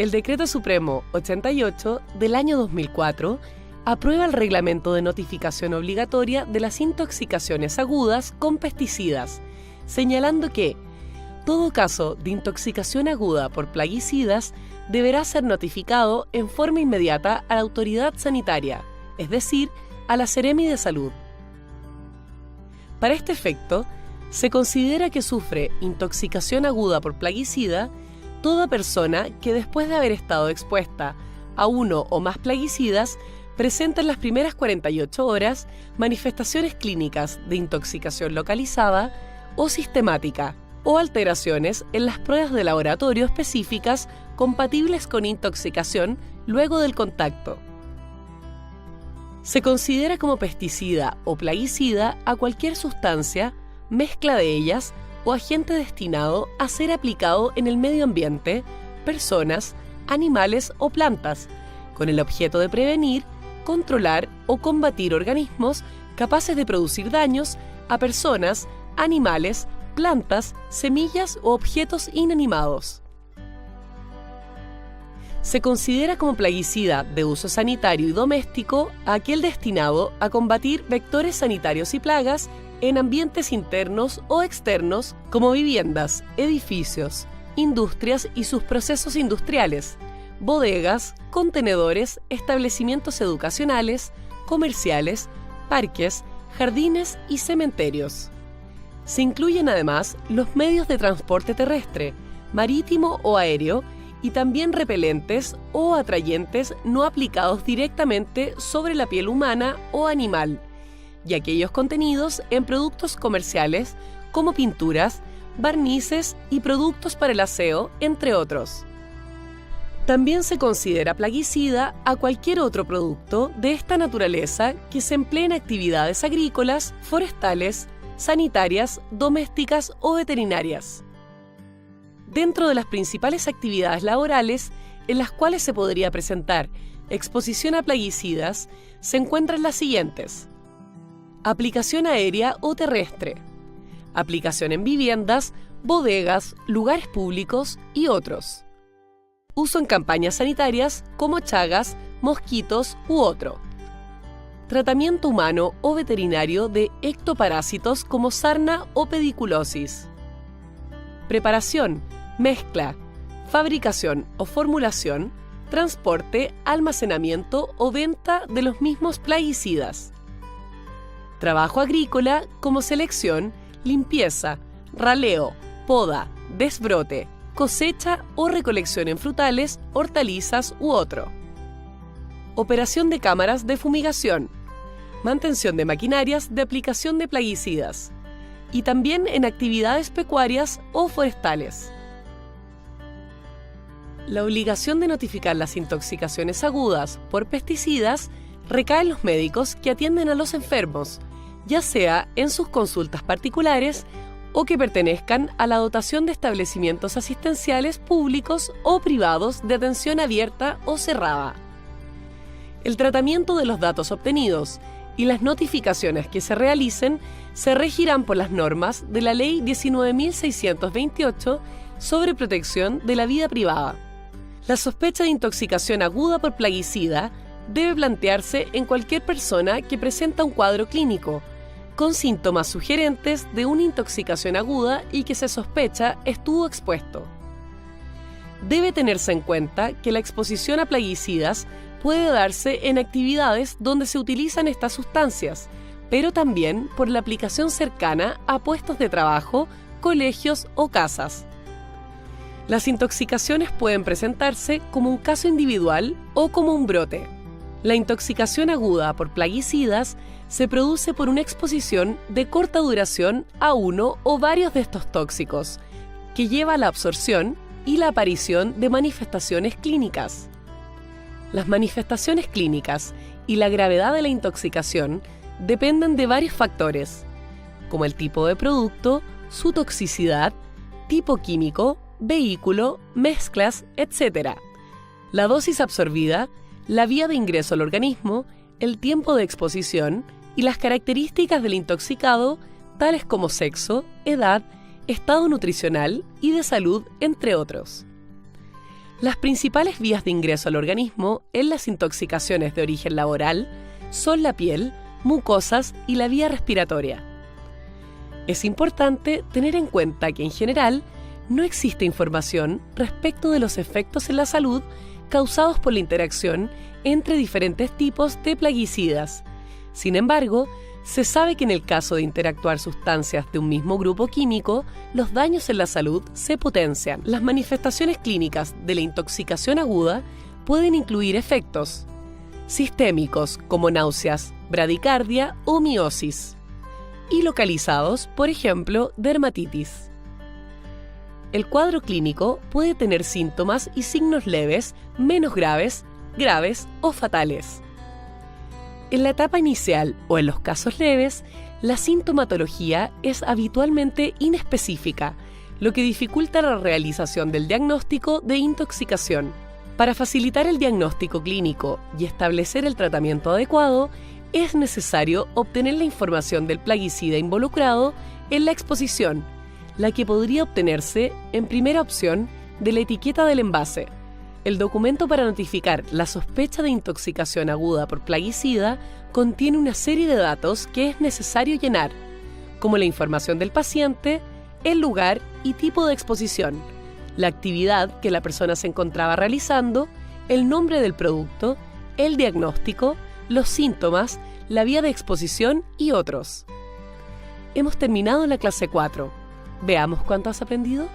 el Decreto Supremo 88 del año 2004 aprueba el reglamento de notificación obligatoria de las intoxicaciones agudas con pesticidas, señalando que todo caso de intoxicación aguda por plaguicidas deberá ser notificado en forma inmediata a la autoridad sanitaria, es decir, a la Seremi de Salud. Para este efecto, se considera que sufre intoxicación aguda por plaguicida toda persona que después de haber estado expuesta a uno o más plaguicidas presenta en las primeras 48 horas manifestaciones clínicas de intoxicación localizada o sistemática o alteraciones en las pruebas de laboratorio específicas compatibles con intoxicación luego del contacto. Se considera como pesticida o plaguicida a cualquier sustancia, mezcla de ellas o agente destinado a ser aplicado en el medio ambiente, personas, animales o plantas, con el objeto de prevenir, controlar o combatir organismos capaces de producir daños a personas, animales, plantas, semillas o objetos inanimados. Se considera como plaguicida de uso sanitario y doméstico aquel destinado a combatir vectores sanitarios y plagas en ambientes internos o externos como viviendas, edificios, industrias y sus procesos industriales, bodegas, contenedores, establecimientos educacionales, comerciales, parques, jardines y cementerios. Se incluyen además los medios de transporte terrestre, marítimo o aéreo y también repelentes o atrayentes no aplicados directamente sobre la piel humana o animal, y aquellos contenidos en productos comerciales como pinturas, barnices y productos para el aseo, entre otros. También se considera plaguicida a cualquier otro producto de esta naturaleza que se emplee en actividades agrícolas, forestales, sanitarias, domésticas o veterinarias. Dentro de las principales actividades laborales en las cuales se podría presentar exposición a plaguicidas se encuentran las siguientes: aplicación aérea o terrestre, aplicación en viviendas, bodegas, lugares públicos y otros. Uso en campañas sanitarias como chagas, mosquitos u otro. Tratamiento humano o veterinario de ectoparásitos como sarna o pediculosis. Preparación, mezcla, fabricación o formulación, transporte, almacenamiento o venta de los mismos plaguicidas. Trabajo agrícola como selección, limpieza, raleo, poda, desbrote, cosecha o recolección en frutales, hortalizas u otro. Operación de cámaras de fumigación, mantención de maquinarias de aplicación de plaguicidas y también en actividades pecuarias o forestales. La obligación de notificar las intoxicaciones agudas por pesticidas recae en los médicos que atienden a los enfermos, ya sea en sus consultas particulares o que pertenezcan a la dotación de establecimientos asistenciales públicos o privados de atención abierta o cerrada. El tratamiento de los datos obtenidos y las notificaciones que se realicen se regirán por las normas de la Ley 19.628 sobre protección de la vida privada. La sospecha de intoxicación aguda por plaguicida debe plantearse en cualquier persona que presenta un cuadro clínico con síntomas sugerentes de una intoxicación aguda y que se sospecha estuvo expuesto. Debe tenerse en cuenta que la exposición a plaguicidas puede darse en actividades donde se utilizan estas sustancias, pero también por la aplicación cercana a puestos de trabajo, colegios o casas. Las intoxicaciones pueden presentarse como un caso individual o como un brote. La intoxicación aguda por plaguicidas se produce por una exposición de corta duración a uno o varios de estos tóxicos, que lleva a la absorción y la aparición de manifestaciones clínicas. Las manifestaciones clínicas y la gravedad de la intoxicación dependen de varios factores, como el tipo de producto, su toxicidad, tipo químico, vehículo, mezclas, etc. La dosis absorbida, la vía de ingreso al organismo, el tiempo de exposición y las características del intoxicado, tales como sexo, edad, estado nutricional y de salud, entre otros. Las principales vías de ingreso al organismo en las intoxicaciones de origen laboral son la piel, mucosas y la vía respiratoria. Es importante tener en cuenta que en general no existe información respecto de los efectos en la salud causados por la interacción entre diferentes tipos de plaguicidas. Sin embargo, se sabe que en el caso de interactuar sustancias de un mismo grupo químico, los daños en la salud se potencian. Las manifestaciones clínicas de la intoxicación aguda pueden incluir efectos sistémicos como náuseas, bradicardia o miosis, y localizados, por ejemplo, dermatitis. El cuadro clínico puede tener síntomas y signos leves, menos graves, graves o fatales. En la etapa inicial o en los casos leves, la sintomatología es habitualmente inespecífica, lo que dificulta la realización del diagnóstico de intoxicación. Para facilitar el diagnóstico clínico y establecer el tratamiento adecuado, es necesario obtener la información del plaguicida involucrado en la exposición, la que podría obtenerse, en primera opción, de la etiqueta del envase. El documento para notificar la sospecha de intoxicación aguda por plaguicida contiene una serie de datos que es necesario llenar, como la información del paciente, el lugar y tipo de exposición, la actividad que la persona se encontraba realizando, el nombre del producto, el diagnóstico, los síntomas, la vía de exposición y otros. Hemos terminado la clase 4. Veamos cuánto has aprendido.